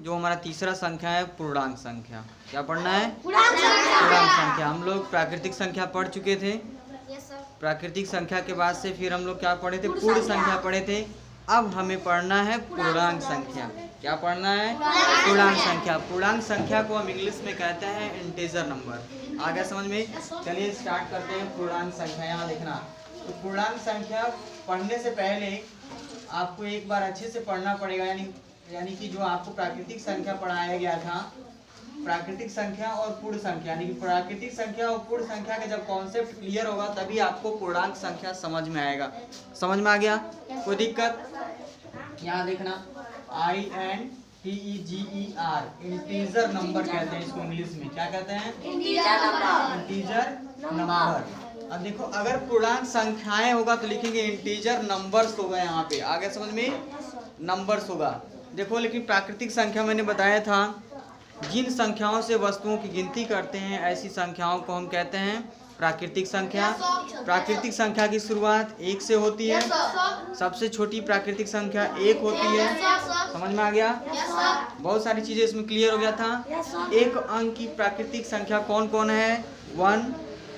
जो हमारा तीसरा संख्या है पूर्णांक संख्या। क्या पढ़ना है? पूर्णांक संख्या। हम लोग प्राकृतिक संख्या पढ़ चुके थे। प्राकृतिक संख्या के बाद से फिर हम लोग क्या पढ़े थे? पूर्ण संख्या पढ़े थे। अब हमें पढ़ना है पूर्णांक संख्या। क्या पढ़ना है? पूर्णांक संख्या। पूर्णांक संख्या को हम इंग्लिश में कहते हैं इंटीजर नंबर। आ गया समझ में? चलिए स्टार्ट करते हैं पूर्णांक संख्या। यहाँ देखना, तो पूर्णांक संख्या पढ़ने से पहले आपको एक बार अच्छे से पढ़ना पड़ेगा, यानी कि जो आपको प्राकृतिक संख्या पढ़ाया गया था, प्राकृतिक संख्या और पूर्ण संख्या, यानी कि प्राकृतिक संख्या और पूर्ण संख्या का जब कॉन्सेप्ट क्लियर होगा तभी आपको पूर्णांक संख्या समझ में आएगा। समझ में आ गया? कोई दिक्कत? यहाँ देखना, INTEGER इंटीजर नंबर कहते हैं इसको इंग्लिश में। क्या कहते हैं? Integer number. अब देखो, अगर पूर्णांक संख्याएं होगा तो लिखेंगे इंटीजर नंबर्स होगा। यहाँ पे आगे समझ में? नंबर्स होगा। देखो, लेकिन प्राकृतिक संख्या मैंने बताया था, जिन संख्याओं से वस्तुओं की गिनती करते हैं ऐसी संख्याओं को हम कहते हैं प्राकृतिक संख्या। प्राकृतिक संख्या की शुरुआत 1 से होती है। सबसे छोटी प्राकृतिक संख्या 1 होती है। समझ में आ गया? बहुत सारी चीजें इसमें क्लियर हो गया था। एक अंक की प्राकृतिक संख्या कौन कौन है? 1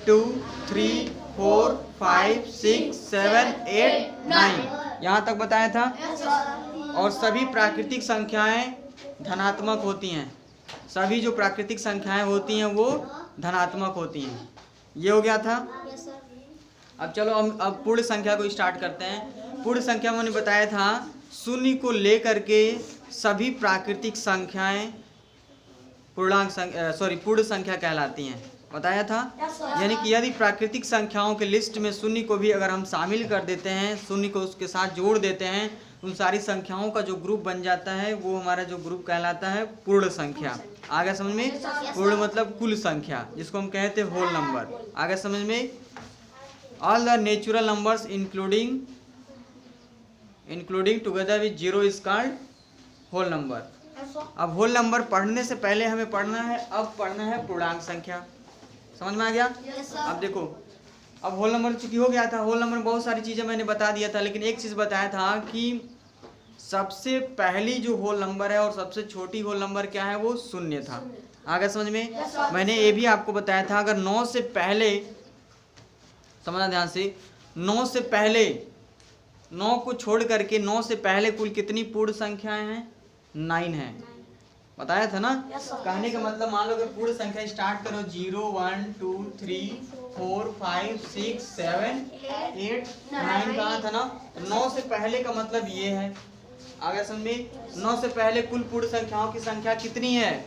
2 3 4 5 6 7 8 9, यहाँ तक बताया था। और सभी प्राकृतिक संख्याएं धनात्मक होती हैं। सभी जो प्राकृतिक संख्याएं होती हैं वो धनात्मक होती हैं। ये हो गया था। अब चलो अब पूर्ण संख्या को स्टार्ट करते हैं। पूर्ण संख्या मैंने बताया था, शून्य को लेकर के सभी प्राकृतिक संख्याएं पूर्ण संख्या कहलाती हैं। बताया था। यानी कि यदि प्राकृतिक संख्याओं के लिस्ट में शून्य को भी अगर हम शामिल कर देते हैं, शून्य को उसके साथ जोड़ देते हैं, उन सारी संख्याओं का जो ग्रुप बन जाता है वो हमारा जो ग्रुप कहलाता है पूर्ण संख्या। आगे समझ में? पूर्ण मतलब कुल संख्या, जिसको हम कहते हैं होल नंबर। आगे समझ में? All the natural numbers including together with zero is called whole number. अब होल नंबर पढ़ने से पहले हमें पढ़ना है, अब पढ़ना है पूर्णांक संख्या। समझ में आ गया? अब देखो, अब होल नंबर चूंकि हो गया था, होल नंबर बहुत सारी चीज़ें मैंने बता दिया था, लेकिन एक चीज़ बताया था कि सबसे पहली जो होल नंबर है और सबसे छोटी होल नंबर क्या है? वो शून्य था। आगे समझ में? मैंने ये भी आपको बताया था, अगर 9 से पहले, समझना ध्यान से, 9 से पहले, 9 को छोड़ करके 9 से पहले कुल कितनी पूर्ण संख्याएं हैं? 9 है। बताया था ना? कहने का मतलब, मान लो अगर पूर्ण संख्या स्टार्ट करो 0 1 2 3 4 5 6 7 8 9 कहा था ना? 9 से पहले का मतलब ये है। आगे समझ में? 9 से पहले कुल पूर्ण संख्याओं की संख्या कितनी है?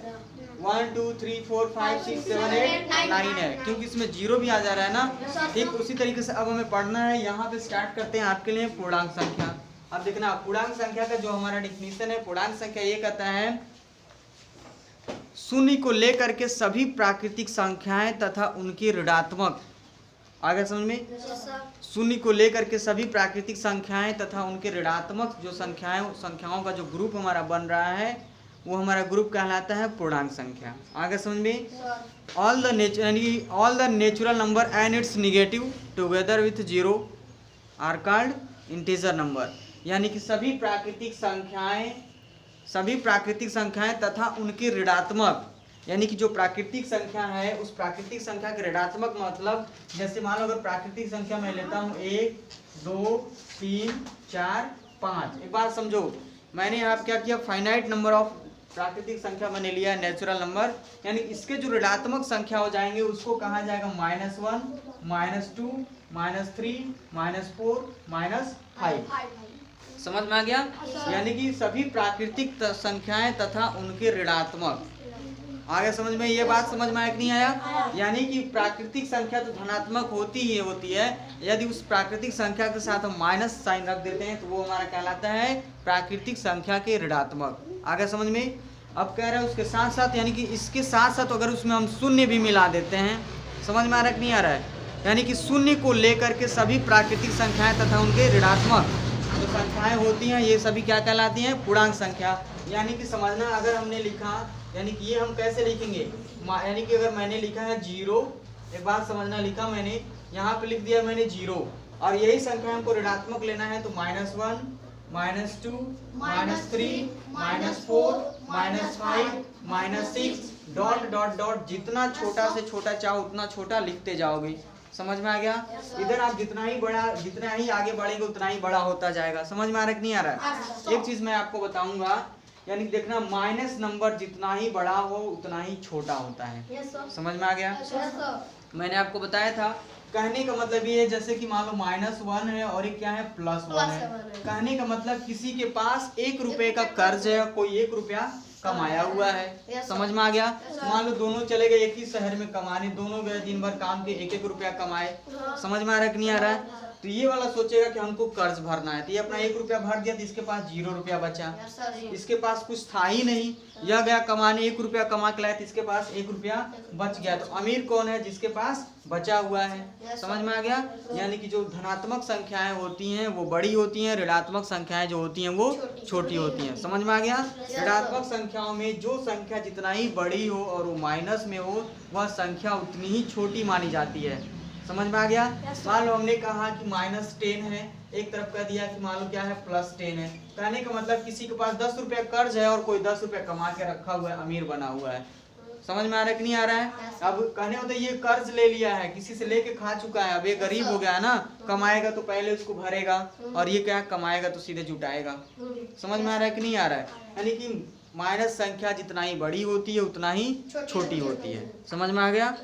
1 2 3 4 5 6 7 8 9 है, क्योंकि इसमें 0 भी आ जा रहा है ना। ठीक उसी तरीके से अब हमें पढ़ना है। यहाँ पे स्टार्ट करते हैं आपके लिए पूर्णांक संख्या। अब देखना, पूर्णांक संख्या का जो हमारा डिफिनीशन है, पूर्णांक संख्या ये कहता है शून्य को लेकर के सभी प्राकृतिक संख्याएं तथा उनकी ऋणात्मक। आगे समझ में? शून्य को लेकर के सभी प्राकृतिक संख्याएं तथा उनके ऋणात्मक जो संख्याओं का जो ग्रुप हमारा बन रहा है वो हमारा ग्रुप कहलाता है पूर्णांक संख्या। आगे समझ में? All the natural number and its negative together with zero are called integer number. यानी कि सभी प्राकृतिक संख्याएं तथा उनकी ऋणात्मक, यानी कि जो प्राकृतिक संख्या है उस प्राकृतिक संख्या के ऋणात्मक मतलब, जैसे मान लो अगर प्राकृतिक संख्या मैं लेता हूँ 1 2 3 4 5। एक बात समझो, मैंने यहाँ क्या किया, फाइनाइट नंबर ऑफ प्राकृतिक संख्या मैंने लिया नेचुरल नंबर, यानी इसके जो ऋणात्मक संख्या हो जाएंगे उसको कहा जाएगा -1 -2 -3 -4 -5। समझ में आ गया? यानी कि सभी प्राकृतिक संख्याएं तथा उनके ऋणात्मक। आगे समझ में? ये बात समझ में आया कि नहीं आया? यानी कि प्राकृतिक संख्या तो धनात्मक होती ही होती है, यदि उस प्राकृतिक संख्या के साथ हम माइनस साइन रख देते हैं तो वो हमारा कहलाता है प्राकृतिक संख्या के ऋणात्मक। आगे समझ में? अब कह रहे हैं उसके साथ साथ, यानी कि इसके साथ साथ अगर उसमें हम शून्य भी मिला देते हैं, समझ में आ रहा है कि नहीं आ रहा है? यानी कि शून्य को लेकर के सभी प्राकृतिक संख्याएं तथा उनके ऋणात्मक जो संख्याएं होती हैं ये सभी क्या कहलाती हैं? पूर्णांक संख्या। यानी कि समझना, अगर हमने लिखा, यानी कि ये हम कैसे लिखेंगे, यानी कि अगर मैंने लिखा है 0, एक बात समझना, लिखा मैंने, यहाँ पे लिख दिया मैंने 0, और यही संख्या हमको ऋणात्मक लेना है तो -1 -2 -3 -4 -5 -6 डॉट डॉट डॉट, जितना छोटा से छोटा चाहो उतना छोटा लिखते जाओगे। समझ में आ गया? इधर आप जितना ही आगे बढ़ेंगे उतना ही बड़ा होता जाएगा। समझ में आ रहा है कि नहीं आ रहा है? एक चीज मैं आपको बताऊंगा, यानी देखना, माइनस नंबर जितना ही बड़ा हो उतना ही छोटा होता है। समझ में आ गया? मैंने आपको बताया था, कहने का मतलब ये है, जैसे कि मान लो -1 है और एक क्या है +1 है। कहने का मतलब किसी के पास 1 रुपए का कर्ज है, कोई 1 रुपया कमाया हुआ है। समझ में आ गया? मान लो दोनों चले गए एक ही शहर में कमाने, दोनों गए दिन भर काम के 1-1 रुपया कमाए। समझ में आ रहा है कि नहीं आ रहा है? तो ये वाला सोचेगा कि हमको कर्ज भरना है, तो ये अपना 1 रुपया भर दिया तो इसके पास 0 रुपया बचा। इसके पास कुछ था ही नहीं, यह गया कमाने 1 रुपया कमा के लाया तो इसके पास 1 रुपया बच गया। तो अमीर कौन है? जिसके पास बचा हुआ है। समझ में आ गया? यानी कि जो धनात्मक संख्याएं होती हैं वो बड़ी होती हैं, ऋणात्मक संख्याएं जो होती हैं वो छोटी होती हैं। समझ में आ गया? ऋणात्मक संख्याओं में जो संख्या जितना ही बड़ी हो और वो माइनस में हो, वह संख्या उतनी ही छोटी मानी जाती है। समझ में आ गया? मान लो हमने कहा कि -10 है, एक तरफ कह दिया कि मान लो क्या है +10 है। कहने का मतलब किसी के पास 10 रुपया कर्ज है और कोई 10 रुपया कमा के रखा हुआ है, अमीर बना हुआ है। समझ में आ रहा है कि नहीं आ रहा है? अब कहने होता है ये कर्ज ले लिया है, किसी से लेके खा चुका है, अब ये गरीब हो गया है ना, कमाएगा तो पहले उसको भरेगा और ये क्या कमाएगा तो सीधे जुटाएगा। समझ में आ रहा है कि नहीं आ रहा है? यानी कि माइनस संख्या जितना ही बड़ी होती है उतना ही छोटी होती है। समझ में आ गया?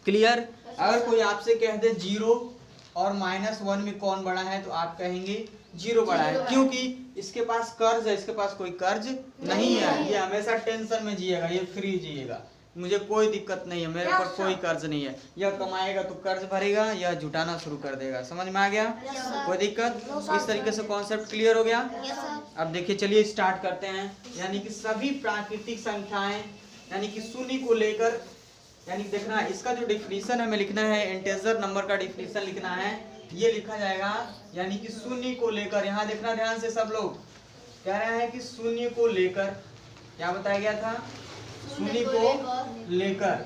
क्लियर? अगर कोई आपसे कह दे 0 और -1 में कौन बड़ा है, तो आप कहेंगे 0 बड़ा है, क्योंकि इसके पास कर्ज है, इसके पास कोई कर्ज नहीं है। ये हमेशा टेंशन में जिएगा, ये फ्री जिएगा, मुझे कोई दिक्कत नहीं है, मेरे पर कोई कर्ज नहीं है। यह कमाएगा तो कर्ज भरेगा, यह जुटाना शुरू कर देगा। समझ में आ गया? कोई दिक्कत? इस तरीके से कॉन्सेप्ट क्लियर हो गया? अब देखिए, चलिए स्टार्ट करते हैं। यानी कि सभी प्राकृतिक संख्याएं, यानी कि शून्य को लेकर, यानी देखना इसका जो डिफिनीशन हमें लिखना है, इंटीजर नंबर का डिफिनीशन लिखना है, ये लिखा जाएगा। यानी कि शून्य को लेकर, यहाँ देखना ध्यान से सब लोग, कह रहे हैं कि शून्य को लेकर, क्या बताया गया था? शून्य को लेकर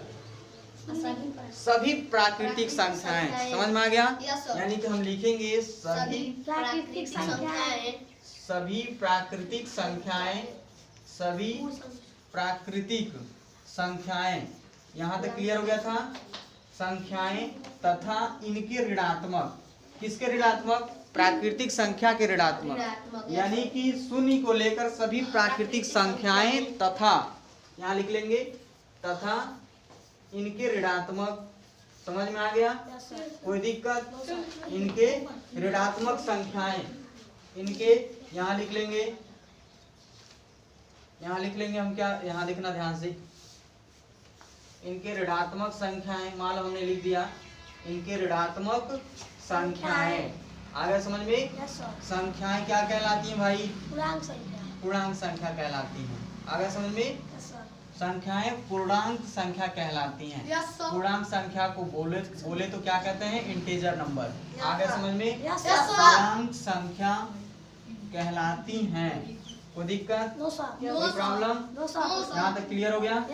सभी प्राकृतिक संख्याएं। समझ में आ गया? यानी कि हम लिखेंगे सभी प्राकृतिक संख्याएं, सभी प्राकृतिक संख्याएं, सभी प्राकृतिक संख्याएं। यहाँ तक क्लियर हो गया था? संख्याएं तथा इनके ऋणात्मक, किसके ऋणात्मक? प्राकृतिक संख्या के ऋणात्मक। यानी कि शून्य को लेकर सभी प्राकृतिक संख्याएं तथा, यहाँ लिख लेंगे, तथा इनके ऋणात्मक। समझ में आ गया? कोई दिक्कत? इनके ऋणात्मक संख्याएं, इनके, यहाँ लिख लेंगे, यहाँ लिख लेंगे हम, क्या यहाँ देखना ध्यान से, इनके ऋणात्मक संख्याएं। मान लो हमने लिख दिया इनके ऋणात्मक संख्याएं। आ गया समझ में? संख्याएं क्या कहलाती हैं भाई? पूर्णांक संख्या कहलाती हैं। आ गया समझ में? संख्याएं पूर्णांक संख्या कहलाती हैं। पूर्णांक संख्या को बोले तो क्या कहते हैं? Integer number. आ गया समझ में? पूर्णांक संख्या कहलाती हैं। कोई दिक्कत? कोई प्रॉब्लम? यहाँ तक क्लियर हो गया?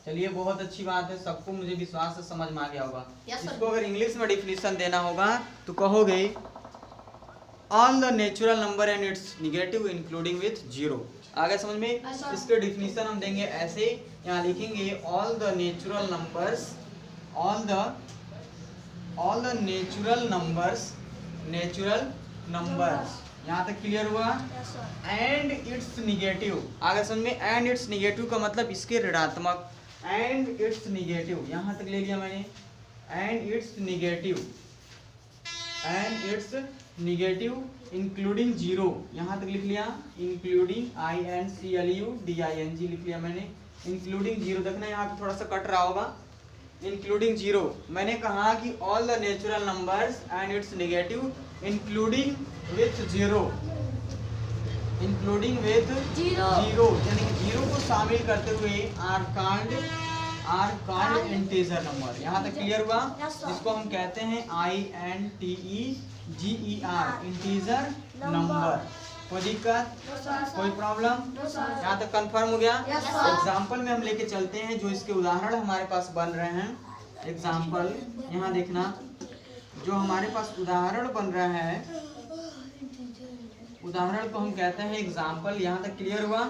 चलिए, बहुत अच्छी बात है, सबको मुझे विश्वास से समझ में आ गया होगा। इसको अगर इंग्लिश में डिफिनीशन देना होगा तो कहोगे all the natural number and its negative including with 0। आ गया समझ में? इसके डिफिनीशन हम देंगे ऐसे, यहाँ लिखेंगे all the natural numbers, all the natural numbers. यहाँ तक क्लियर हुआ? And its negative. आ गया समझ में? एंड इट्स नेगेटिव का मतलब इसके ऋणात्मक, एंड इट्स नेगेटिव, यहाँ तक ले लिया मैंने, एंड इट्स नेगेटिव इंक्लूडिंग 0, यहाँ तक लिख लिया, इंक्लूडिंग INCLUDING लिख लिया मैंने, इंक्लूडिंग 0। देखना यहाँ पे थोड़ा सा कट रहा होगा, इंक्लूडिंग 0। मैंने कहा कि all the natural numbers and its negative including with 0, including with 0, यानी कि 0 को शामिल करते हुए आर कॉल्ड इंटीजर नंबर। यहाँ तक क्लियर हुआ? जिसको हम कहते हैं INTEGER, इंटीजर नंबर। कोई दिक्कत? कोई प्रॉब्लम? यहाँ तक कंफर्म हो गया? एग्जाम्पल में हम लेके चलते हैं, जो इसके उदाहरण हमारे पास बन रहे हैं। एग्जाम्पल यहाँ देखना, जो हमारे पास उदाहरण बन रहा है, उदाहरण को हम कहते हैं एग्जाम्पल। यहाँ तक क्लियर हुआ?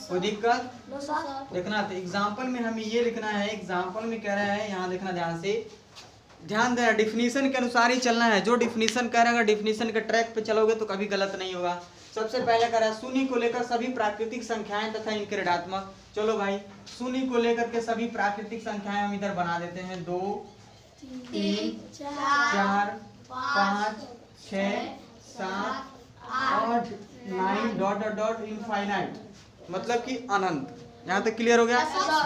कोई दिक्कत? देखना, तो एग्जाम्पल में हमें ये लिखना है। एग्जाम्पल में कह रहा है, यहाँ देखना ध्यान से, ध्यान देना, डिफिनीशन के अनुसार ही चलना है। जो डिफिनीशन कह रहा है, अगर डिफिनीशन के ट्रैक पे चलोगे तो कभी गलत नहीं होगा। सबसे पहले कह रहा है शून्य को लेकर सभी प्राकृतिक संख्याएं तथा इनके ऋणात्मक। चलो भाई, शून्य को लेकर के सभी प्राकृतिक संख्याएं हम इधर बना देते हैं। 2 3 4 5 6 7 8 9 डॉट डॉट डॉट इनफाइनाइट, मतलब कि अनंत। यहाँ तक क्लियर हो गया?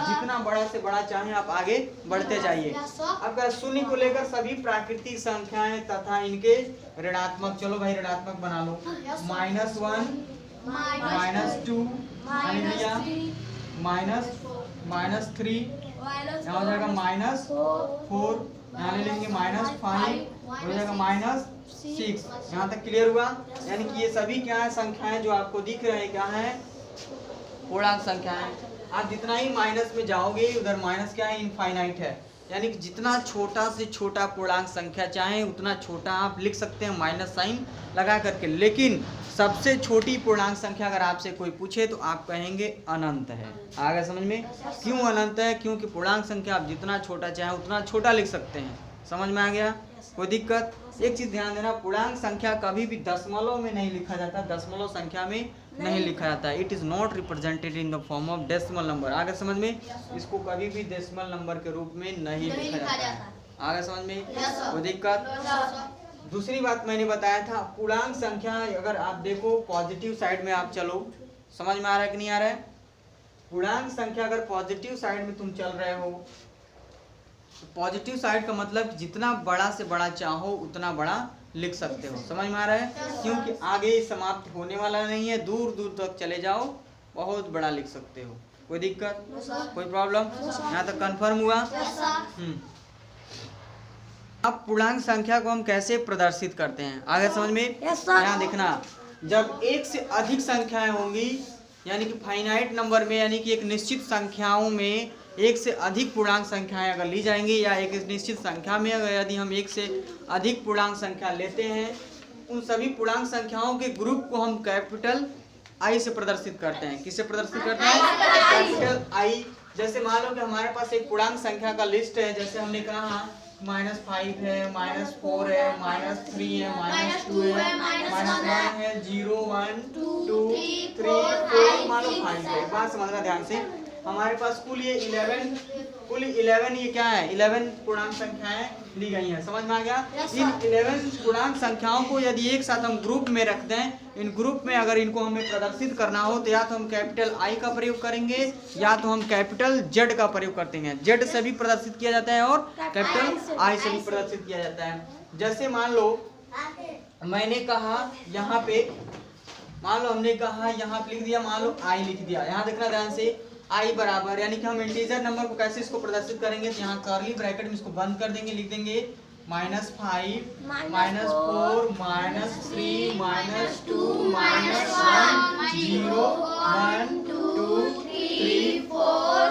जितना बड़ा से बड़ा चाहे आप आगे बढ़ते जाइए। अब शून्य को लेकर सभी प्राकृतिक संख्याएं तथा इनके ऋणात्मक। चलो भाई ऋणात्मक बना लो। -1 -2 -3, यहाँ हो जाएगा -4, यहाँ ले लेंगे -5, हो जाएगा -6। यहाँ तक क्लियर हुआ? यानी कि ये सभी क्या है, संख्याएं जो आपको दिख रहे हैं क्या है, पूर्णांक संख्याएं। आप जितना ही माइनस में जाओगे उधर माइनस क्या है, इनफाइनाइट है। यानी कि जितना छोटा से छोटा पूर्णांक संख्या चाहे उतना छोटा आप लिख सकते हैं माइनस साइन लगा करके। लेकिन सबसे छोटी पूर्णांक संख्या अगर आपसे कोई पूछे तो आप कहेंगे अनंत है। आ गया समझ में? क्यों अनंत है? क्योंकि पूर्णांक संख्या आप जितना छोटा चाहे उतना छोटा लिख सकते हैं। समझ में आ गया? कोई दिक्कत? एक चीज ध्यान देना, पूर्णांक संख्या कभी भी दशमलव में नहीं लिखा जाता, दशमलव संख्या में नहीं लिखा जाता। It is not represented in the form of decimal number. आगे समझ में? इसको कभी भी डेसिमल नंबर के रूप में नहीं लिखा जाता है। आगे समझ में? कोई दिक्कत? दूसरी बात मैंने बताया था, पूर्णांक संख्या अगर आप देखो पॉजिटिव साइड में आप चलो, समझ में आ रहा है कि नहीं आ रहा है? पूर्णांक संख्या अगर पॉजिटिव साइड में तुम चल रहे हो, पॉजिटिव साइड का मतलब जितना बड़ा से बड़ा चाहो उतना बड़ा लिख सकते हो। समझ में आ रहा है? क्योंकि आगे समाप्त होने वाला नहीं है, दूर दूर तक चले जाओ बहुत बड़ा लिख सकते हो। कोई दिक्कत? कोई प्रॉब्लम? यहाँ तक कंफर्म हुआ? अब पूर्णांक संख्या को हम कैसे प्रदर्शित करते हैं आगे समझ में? यहाँ देखना, जब एक से अधिक संख्याएं होंगी, यानी कि फाइनाइट नंबर में, यानी कि एक निश्चित संख्याओं में एक से अधिक पूर्णांक संख्याएं अगर ली जाएंगी, या एक निश्चित संख्या में अगर यदि हम एक से अधिक पूर्णांक संख्या लेते हैं, उन सभी पूर्णांक संख्याओं के ग्रुप को हम कैपिटल आई से प्रदर्शित करते हैं। किससे प्रदर्शित करते हैं? Capital I. जैसे मान लो कि हमारे पास एक पूर्णांक संख्या का लिस्ट है, जैसे हमने कहा -5 है, -4 है, -3 है, -2 है, -1 है, 0 1 2 3 4, मान लो 5 है। बात समझना ध्यान से, हमारे पास कुल ये 11 ये क्या है, 11 पूर्णांक संख्याएं ली गई हैं। समझ में आ गया? इन 11 पूर्णांक संख्याओं को यदि एक साथ हम ग्रुप में रख दें, इन ग्रुप में अगर इनको हमें प्रदर्शित करना हो तो या तो हम कैपिटल आई का प्रयोग करेंगे या तो हम कैपिटल जेड का प्रयोग करते हैं। जेड से भी प्रदर्शित किया जाता है और कैपिटल आई से भी प्रदर्शित किया जाता है। जैसे मान लो मैंने कहा यहाँ पे, मान लो हमने कहा यहाँ पे लिख दिया, मान लो आई लिख दिया। यहाँ देखना ध्यान से, आई बराबर, यानी कि हम इंटीजर नंबर को कैसे इसको प्रदर्शित करेंगे, तो यहाँ कर्ली ब्रैकेट में इसको बंद कर देंगे, लिख देंगे -5 -4 -3 -2 -1 0 1 2 3 4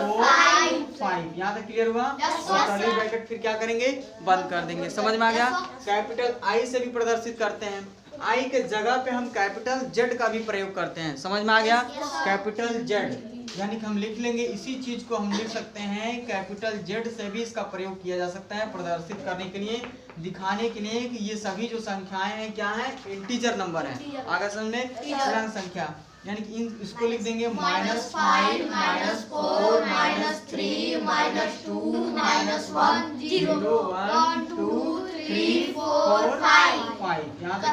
5। यहाँ तक क्लियर हुआ? और कर्ली ब्रैकेट फिर क्या करेंगे, बंद कर देंगे। समझ में आ गया? कैपिटल आई से भी प्रदर्शित करते हैं, आई के जगह पे हम कैपिटल जेड का भी प्रयोग करते हैं। समझ में आ गया? कैपिटल जेड, यानी कि हम लिख लेंगे इसी चीज को हम लिख सकते हैं कैपिटल जेड से भी इसका प्रयोग किया जा सकता है प्रदर्शित करने के लिए, दिखाने के लिए कि ये सभी जो संख्याएं हैं क्या है, इंटीजर नंबर है। आगे समझ में? पूर्णांक संख्या, यानी कि इसको लिख देंगे -5 -4 -3 -2 -1 0 1 2 3 4 5। यहाँ तक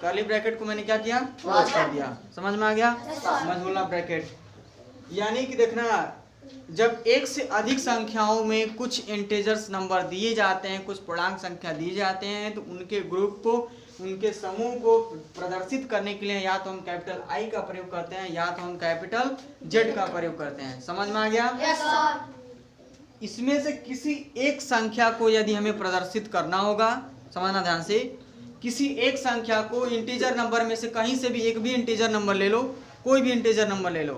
कर्ली ब्रैकेट को मैंने क्या किया, क्लोज कर दिया। समझ में आ गया? मजमूला ब्रैकेट, यानी कि देखना, जब एक से अधिक संख्याओं में कुछ इंटीजर्स नंबर दिए जाते हैं, कुछ पूर्णांक संख्या दिए जाते हैं, तो उनके ग्रुप को, उनके समूह को प्रदर्शित करने के लिए या तो हम कैपिटल आई का प्रयोग करते हैं या तो हम कैपिटल जेड का प्रयोग करते हैं। समझ में आ गया? इसमें से किसी एक संख्या को यदि हमें प्रदर्शित करना होगा, समझना ध्यान से, किसी एक संख्या को इंटीजर नंबर में से कहीं से भी एक भी इंटीजर नंबर ले लो, कोई भी इंटीजर नंबर ले लो,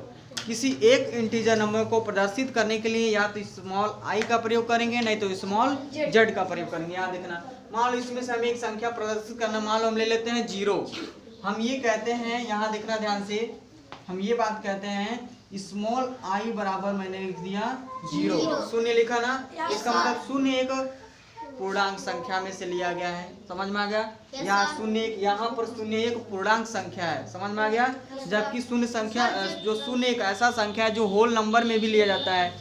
किसी एक इंटीजर नंबर को प्रदर्शित करने के लिए या तो स्मॉल आई का प्रयोग करेंगे नहीं तो स्मॉल जेड का प्रयोग करेंगे। यहाँ देखना, मान लो इसमें से हमें एक संख्या प्रदर्शित करना, मान लो हम ले लेते हैं 0, हम ये कहते हैं, यहाँ देखना ध्यान से, हम ये बात कहते हैं स्मॉल आई बराबर मैंने लिख दिया 0, शून्य लिखा ना, इसका मतलब शून्य एक पूर्णांक संख्या में से लिया गया है, समझ में आ गया। यहाँ शून्य, यहाँ पर शून्य एक पूर्णांक संख्या है, समझ में आ गया। जबकि शून्य संख्या, जो शून्य एक ऐसा संख्या है जो होल नंबर में भी लिया जाता है,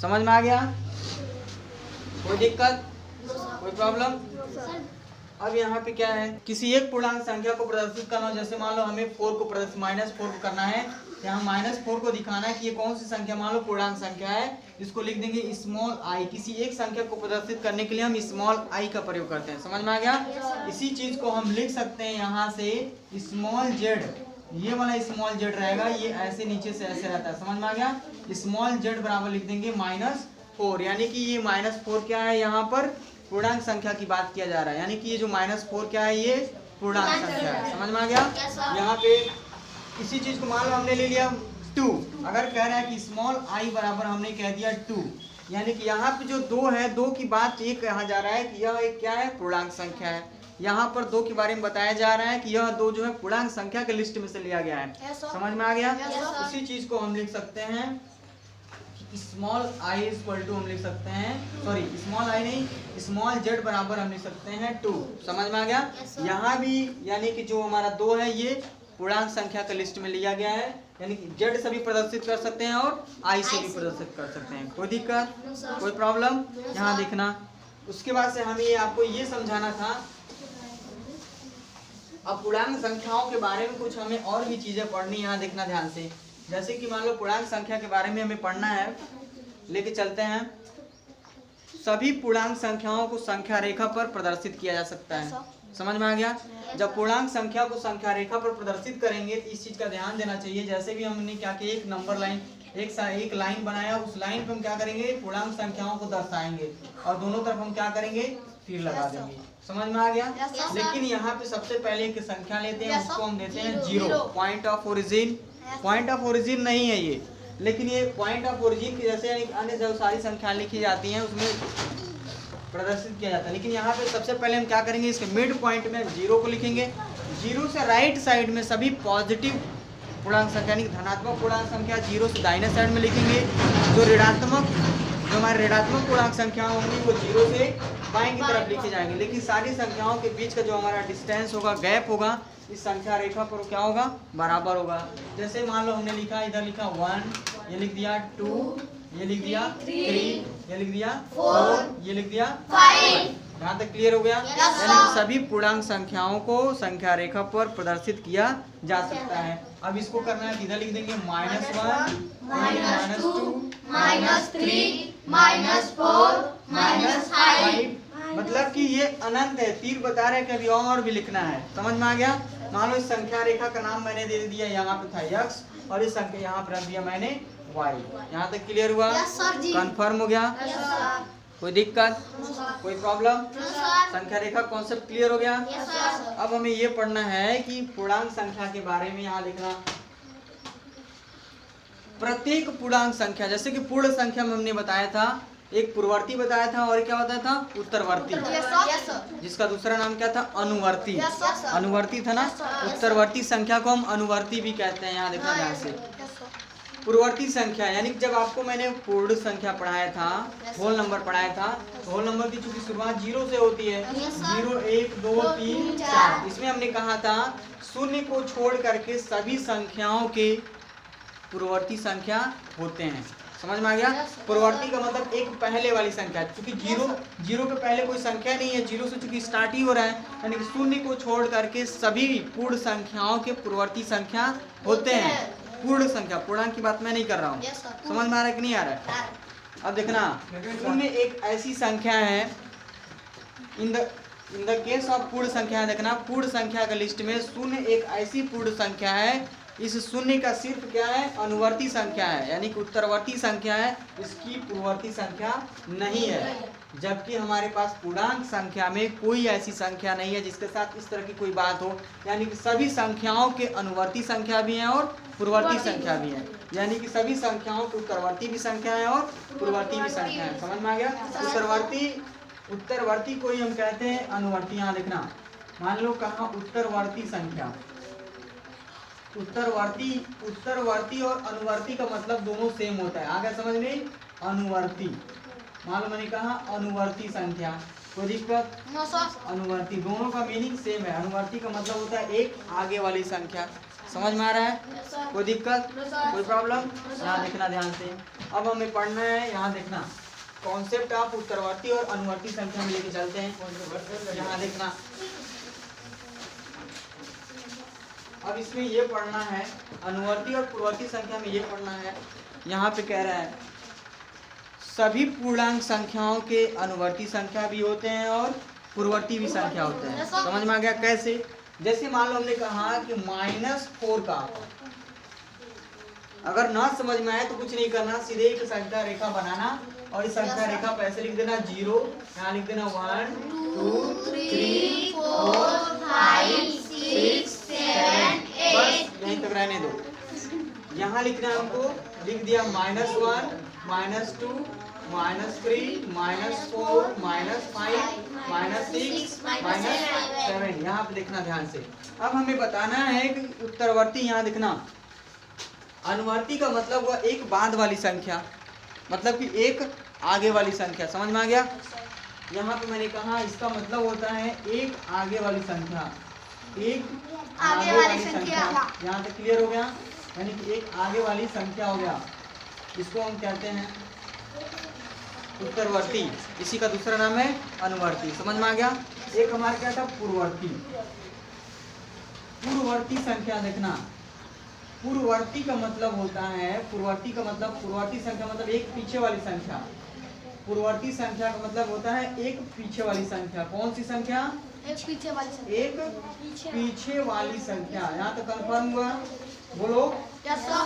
समझ में आ गया। कोई दिक्कत, कोई प्रॉब्लम। अब यहाँ पे क्या है, किसी एक पूर्णांक संख्या को प्रदर्शित करना हो, जैसे मान लो हमें 4 को -4 को करना है, यहाँ -4 को दिखाना है कि ये कौन सी संख्या, मान लो पूर्णांक संख्या है, इसको लिख देंगे स्मॉल आई। किसी एक संख्या को प्रदर्शित करने के लिए हम स्मॉल आई का प्रयोग करते हैं, समझ में आ गया। इसी चीज को हम लिख सकते हैं यहाँ से स्मॉल जेड, ये वाला स्मॉल जेड रहेगा, ये ऐसे नीचे से ऐसे रहता है, समझ में आ गया। स्मॉल जेड बराबर लिख देंगे -4, यानी कि ये -4 क्या है, यहाँ पर पूर्णांक संख्या की बात किया जा रहा है, यानी कि ये जो -4 क्या है, ये पूर्णांक संख्या है, समझ में आ गया। यहाँ पे इसी चीज को मान लो हमने ले लिया 2, अगर कह रहा है कि स्मॉल आई बराबर हमने कह दिया 2, यानी कि यहाँ पे जो 2 है, 2 की बात ये कहा जा रहा है कि यह एक क्या है, पूर्णांक संख्या है। यहाँ पर 2 के बारे में बताया जा रहा है कि यह 2 जो है पूर्णांक संख्या के लिस्ट में से लिया गया है, समझ में आ गया। इसी चीज को हम लिख सकते हैं स्मॉल आई इक्वल टू, हम लिख सकते हैं, सॉरी स्मॉल आई नहीं, स्मॉल जेड बराबर हम लिख सकते हैं 2, समझ में आ गया। यहाँ भी यानी कि जो हमारा 2 है ये पूर्णांक संख्या का लिस्ट में लिया गया है, यानी कि जेड से भी प्रदर्शित कर सकते हैं और आई से भी प्रदर्शित कर सकते हैं। कोई दिक्कत, कोई प्रॉब्लम, यहाँ देखना। उसके बाद से हमें आपको ये समझाना था, अब पूर्णांक संख्याओं के बारे में कुछ हमें और भी चीजें पढ़नी, यहाँ देखना ध्यान से। जैसे कि मान लो पूर्णांक संख्या के बारे में हमें पढ़ना है, लेके चलते हैं। सभी पूर्णांक संख्याओं को संख्या रेखा पर प्रदर्शित किया जा सकता है, समझ में आ गया। जब पूर्णांक संख्या को संख्या रेखा पर प्रदर्शित करेंगे तो इस चीज का ध्यान देना चाहिए। जैसे भी हमने क्या किया, एक नंबर लाइन, एक लाइन बनाया, उस लाइन पे हम क्या करेंगे, पूर्णांक संख्याओं को दर्शाएंगे और दोनों तरफ हम क्या करेंगे, तीर लगा देंगे, समझ में आ गया। लेकिन यहाँ पे सबसे पहले एक संख्या लेते हैं, उसको हम देते हैं 0, point of origin. Point of origin नहीं है ये, लेकिन ये पॉइंट ऑफ ओरिजिन की जैसे अन्य जो सारी संख्या लिखी जाती हैं उसमें प्रदर्शित किया जाता है। लेकिन यहाँ पे सबसे पहले हम क्या करेंगे, इसके मिड पॉइंट में 0 को लिखेंगे। 0 से राइट साइड में सभी पॉजिटिव पूर्णांक संख्या यानी धनात्मक पूर्णांक संख्या 0 से दाहिने साइड में लिखेंगे। जो हमारे ऋणात्मक पूर्णांक संख्या होंगी वो 0 से बाएं की तरफ लिखी जाएंगे। लेकिन सारी संख्याओं के बीच का जो हमारा डिस्टेंस होगा, गैप होगा, इस संख्या रेखा पर क्या होगा, बराबर होगा। जैसे मान लो हमने लिखा, इधर लिखा 1, ये लिख दिया 2, ये लिख दिया 3, ये लिख दिया 4, ये लिख दिया 5। यहाँ तक क्लियर हो गया। यानी सभी पूर्णांक संख्याओं को संख्या रेखा पर प्रदर्शित किया जा सकता है। अब इसको करना है, इधर लिख देंगे -1, -2, -3, -4, -5। मतलब कि ये अनंत है, तीर बता रहे हैं कि अभी और भी लिखना है, समझ में आ गया। मान लो इस संख्या रेखा का नाम मैंने दे दिया, यहाँ पे था x और इस संख्या यहाँ पर रख दिया मैंने y। यहाँ तक क्लियर हुआ, कंफर्म हो गया, कोई दिक्कत, कोई प्रॉब्लम, संख्या रेखा कॉन्सेप्ट क्लियर हो गया। अब हमें ये पढ़ना है कि पूर्णांक संख्या के बारे में, यहाँ लिखना प्रत्येक पूर्णांक संख्या, जैसे कि पूर्ण संख्या में हमने बताया था, एक पूर्ववर्ती बताया था और क्या बताया था, उत्तरवर्ती, जिसका दूसरा नाम क्या था, अनुवर्ती। अनुवर्ती था ना। उत्तरवर्ती संख्या को हम अनुवर्ती भी कहते हैं। यहाँ देखना ध्यान से, पूर्ववर्ती संख्या यानी जब आपको मैंने पूर्ण संख्या पढ़ाया था, होल नंबर पढ़ाया था, तो होल नंबर की चूंकि शुरुआत 0 से होती है, 0, 1, 2, 3, 4, इसमें हमने कहा था शून्य को छोड़ करके सभी संख्याओं के पूर्ववर्ती संख्या होते हैं, समझ में आ गया। पूर्ववर्ती का मतलब एक पहले वाली संख्या, क्योंकि 0 के पहले कोई संख्या नहीं है, 0 से चूंकि स्टार्ट ही हो रहा है, यानी कि शून्य को छोड़ करके सभी पूर्ण संख्याओं के पूर्ववर्ती संख्या होते हैं। पूर्ण संख्या, पूर्णांक की बात मैं नहीं कर रहा हूँ, समझ में आ रहा है कि नहीं आ रहा है। अब देखना, शून्य एक ऐसी संख्या है, इन द केस ऑफ पूर्ण संख्या, देखना पूर्ण संख्या का लिस्ट में शून्य एक ऐसी पूर्ण संख्या है, इस शून्य का सिर्फ क्या है, अनुवर्ती संख्या है, यानी कि उत्तरवर्ती संख्या है, इसकी पूर्ववर्ती संख्या नहीं है। जबकि हमारे पास पूर्णांक संख्या में कोई ऐसी संख्या नहीं है जिसके साथ इस तरह की कोई बात हो, यानी कि सभी संख्याओं के अनुवर्ती संख्या भी है और पूर्ववर्ती संख्या भी है, यानी कि सभी संख्याओं की उत्तरवर्ती भी संख्या है और पूर्ववर्ती भी संख्या है, समझ में आ गया। उत्तरवर्ती को ही हम कहते हैं अनुवर्ती। यहाँ लिखना, मान लो कहा उत्तरवर्ती संख्या, उत्तरवर्ती और अनुवर्ती का मतलब दोनों सेम होता है। आगे समझ में, अनुवर्ती, मान लो मैंने कहा अनुवर्ती संख्या, कोई दिक्कत? अनुवर्ती, दोनों का मीनिंग सेम है। अनुवर्ती का मतलब होता है एक आगे वाली संख्या। समझ में आ रहा है? कोई दिक्कत, कोई प्रॉब्लम? यहाँ देखना ध्यान से। अब हमें पढ़ना है, यहाँ देखना कॉन्सेप्ट आप उत्तरवर्ती और अनुवर्ती संख्या में लेके चलते हैं। यहाँ देखना, अब इसमें ये पढ़ना है, अनुवर्ती और पूर्ववर्ती संख्या में ये पढ़ना है। यहाँ पे कह रहा है सभी पूर्णांक संख्याओं के अनुवर्ती संख्या भी होते हैं और पूर्ववर्ती भी संख्या होते हैं। समझ में आ गया? कैसे? जैसे मान लो हमने कहा कि -4 का, अगर ना समझ में आए तो कुछ नहीं करना, सीधे एक संख्या रेखा बनाना और इस संख्या रेखा पर ऐसे लिख देना 0, यहाँ लिख देना 1 2 3 4 5 6 7 8, बस यहीं तक रहने दो। यहाँ लिखना है हमको, लिख दिया -1 -2 -3 -4 -5 -6 -7। यहाँ पे देखना ध्यान से। अब हमें बताना है कि उत्तरवर्ती, यहाँ देखना अनुवर्ती का मतलब हुआ एक बाद वाली संख्या, मतलब कि एक आगे वाली संख्या। समझ में आ गया? यहाँ पे मैंने कहा इसका मतलब होता है एक आगे वाली संख्या, एक आगे वाली संख्या। यहाँ तक क्लियर हो गया? यानी कि एक आगे वाली संख्या हो गया, इसको हम कहते हैं उत्तरवर्ती। इसी का दूसरा नाम है अनुवर्ती। समझ में आ गया? एक हमारा क्या था? पूर्ववर्ती। पूर्ववर्ती संख्या देखना, पूर्ववर्ती का मतलब होता है, पूर्ववर्ती का मतलब, पूर्ववर्ती संख्या मतलब एक पीछे वाली संख्या। पूर्ववर्ती संख्या का मतलब होता है एक पीछे वाली संख्या। कौन सी संख्या? एक पीछे वाली संख्या। एक पीछे वाली संख्या। यहाँ तो कंफर्म हुआ? बोलो। Yes sir.